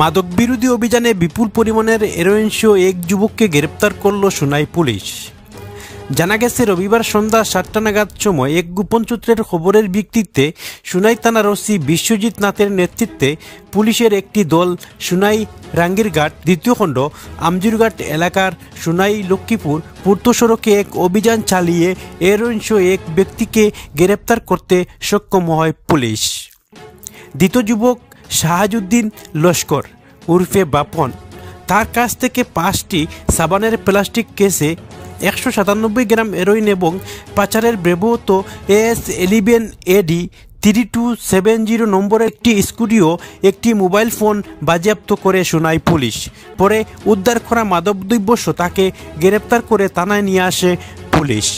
মাদক বিরোধী অভিযানে বিপুল পরিমাণের হেরোইন সহ এক যুবককে গ্রেপ্তার করল সোনাই পুলিশ। জানা গেছে, রবিবার সন্ধ্যা 7টা নাগাদ সময় এক গোপন সূত্রের খবরের ভিত্তিতে সোনাই থানার ওসি বিশ্বজিৎ নাথের নেতৃত্বে পুলিশের একটি দল সোনাই রাঙ্গিরঘাট 2য় খণ্ড আমজুরঘাট এলাকার সোনাই লক্ষ্মীপুর পূর্ত সড়কে এক অভিযান চালিয়ে হেরোইন সহ এক ব্যক্তিকে গ্রেপ্তার করতে সক্ষম হয় পুলিশ। ধৃত যুবক শাহাজুদ্দিন লস্কর উর্ফে বাপন, তার কাছ থেকে 5টি সাবানের প্লাস্টিক কেসে 197 গ্রাম হেরোইন এবং পাচারের ব্যবহৃত AS11 AD 3270 নম্বরের একটি স্কুটি ও একটি মোবাইল ফোন বাজেয়াপ্ত করে সোনাই পুলিশ। পরে উদ্ধার করা মাদকদ্রব্য সহ তাকে গ্রেপ্তার করে থানায় নিয়ে আসে পুলিশ।